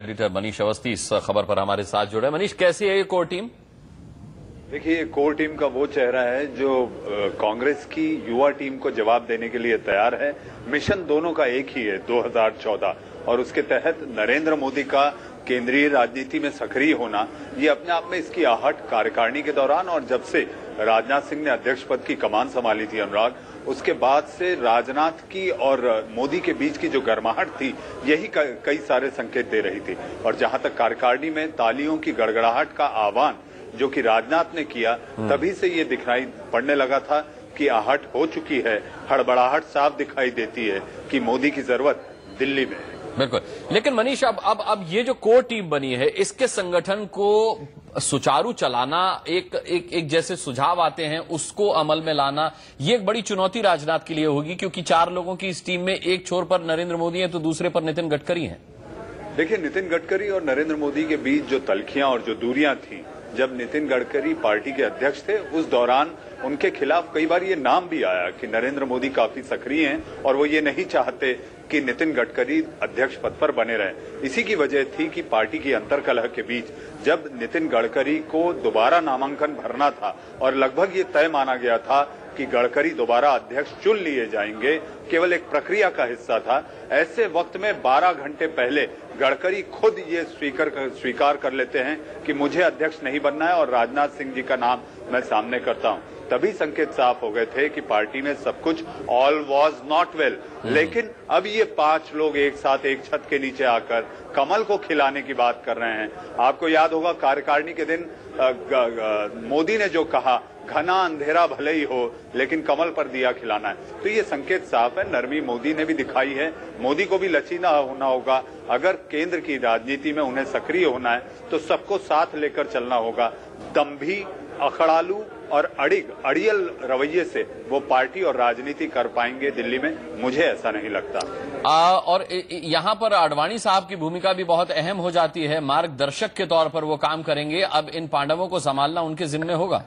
Editor Manish Awasthi इस खबर पर हमारे साथ जुड़े। मनीष, कैसी है ये कोर टीम? देखिए, कोर टीम का वो चेहरा है जो कांग्रेस की युवा टीम को जवाब देने के लिए तैयार है। मिशन दोनों का एक ही है, 2014, और उसके तहत नरेंद्र मोदी का केंद्रीय राजनीति में सक्रिय होना, ये अपने आप में इसकी आहट कार्यकारिणी के दौरान और जब से राजनाथ सिंह ने अध्यक्ष पद की कमान संभाली थी अनुराग, उसके बाद से राजनाथ की और मोदी के बीच की जो गर्माहट थी, यही कई सारे संकेत दे रही थी। और जहां तक कार्यकारिणी में तालियों की गड़गड़ाहट का आह्वान जो कि राजनाथ ने किया, तभी से ये दिखाई पड़ने लगा था कि आहट हो चुकी है, हड़बड़ाहट साफ दिखाई देती है कि मोदी की जरूरत दिल्ली में है। बिल्कुल, लेकिन मनीष अब ये जो कोर टीम बनी है, इसके संगठन को सुचारू चलाना, एक जैसे सुझाव आते हैं उसको अमल में लाना, ये एक बड़ी चुनौती राजनाथ के लिए होगी, क्योंकि 4 लोगों की इस टीम में एक छोर पर नरेंद्र मोदी हैं तो दूसरे पर नितिन गडकरी हैं। देखिए, नितिन गडकरी और नरेंद्र मोदी के बीच जो तलखियां और जो दूरियां थी, जब नितिन गडकरी पार्टी के अध्यक्ष थे, उस दौरान उनके खिलाफ कई बार ये नाम भी आया कि नरेंद्र मोदी काफी सक्रिय हैं और वो ये नहीं चाहते कि नितिन गडकरी अध्यक्ष पद पर बने रहें। इसी की वजह थी कि पार्टी की अंतर्कलह के बीच जब नितिन गडकरी को दोबारा नामांकन भरना था और लगभग ये तय माना गया था कि गडकरी दोबारा अध्यक्ष चुन लिए जाएंगे, केवल एक प्रक्रिया का हिस्सा था, ऐसे वक्त में 12 घंटे पहले गडकरी खुद ये स्वीकार कर लेते हैं कि मुझे अध्यक्ष नहीं बनना है और राजनाथ सिंह जी का नाम मैं सामने करता हूं। तभी संकेत साफ हो गए थे कि पार्टी में सब कुछ ऑल वॉज नॉट वेल। लेकिन अब ये 5 लोग एक साथ एक छत के नीचे आकर कमल को खिलाने की बात कर रहे हैं। आपको याद होगा कार्यकारिणी के दिन मोदी ने जो कहा, घना अंधेरा भले ही हो लेकिन कमल पर दिया खिलाना है, तो ये संकेत साफ है। नरमी मोदी ने भी दिखाई है। मोदी को भी लचीला होना होगा। अगर केंद्र की राजनीति में उन्हें सक्रिय होना है तो सबको साथ लेकर चलना होगा। दंभी, अखड़ालू और अड़ियल रवैये से वो पार्टी और राजनीति कर पाएंगे दिल्ली में, मुझे ऐसा नहीं लगता। और यहाँ पर आडवाणी साहब की भूमिका भी बहुत अहम हो जाती है, मार्गदर्शक के तौर पर वो काम करेंगे। अब इन पांडवों को संभालना उनके जिम्मे होगा।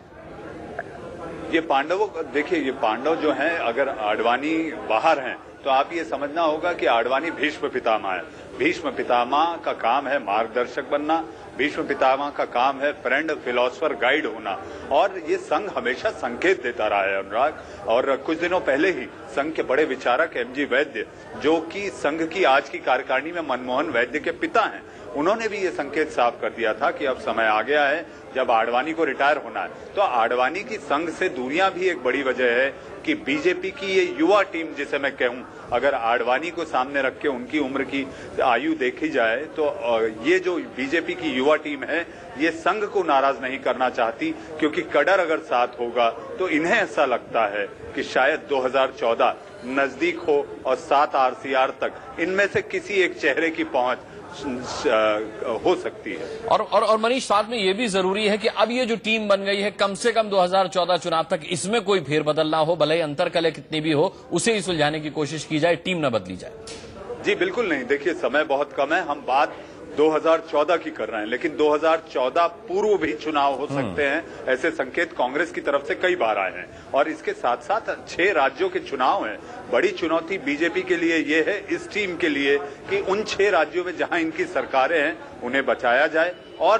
ये देखिए, ये पांडव जो हैं, अगर आडवाणी बाहर हैं तो आप ये समझना होगा कि आडवाणी भीष्म पितामह है। भीष्म पितामह का काम है मार्गदर्शक बनना, भीष्म पितामह का काम है फ्रेंड, फिलोसफर, गाइड होना। और ये संघ हमेशा संकेत देता रहा है अनुराग। और कुछ दिनों पहले ही संघ के बड़े विचारक एमजी वैद्य, जो कि संघ की आज की कार्यकारिणी में मनमोहन वैद्य के पिता हैं, उन्होंने भी ये संकेत साफ कर दिया था कि अब समय आ गया है जब आडवाणी को रिटायर होना है। तो आडवाणी की संघ से दूरियां भी एक बड़ी वजह है कि बीजेपी की ये युवा टीम, जिसे मैं कहूं, अगर आडवाणी को सामने रख के उनकी उम्र की आयु देखी जाए तो ये जो बीजेपी की युवा टीम है, ये संघ को नाराज नहीं करना चाहती, क्योंकि कड़र अगर साथ होगा तो इन्हें ऐसा लगता है कि शायद 2014 नजदीक हो और 7 RCR तक इनमें से किसी एक चेहरे की पहुंच हो सकती है। और मनीष, साथ में ये भी जरूरी है कि अब ये जो टीम बन गई है, कम से कम 2014 चुनाव तक इसमें कोई फेरबदल ना हो, भले ही अंतर्कलह कितनी भी हो, उसे ही सुलझाने की कोशिश की जाए, टीम न बदली जाए। जी बिल्कुल नहीं। देखिए, समय बहुत कम है। हम बात 2014 की कर रहे हैं, लेकिन 2014 पूर्व भी चुनाव हो सकते हैं, ऐसे संकेत कांग्रेस की तरफ से कई बार आए हैं। और इसके साथ साथ 6 राज्यों के चुनाव हैं। बड़ी चुनौती बीजेपी के लिए ये है, इस टीम के लिए, कि उन 6 राज्यों में जहां इनकी सरकारें हैं उन्हें बचाया जाए और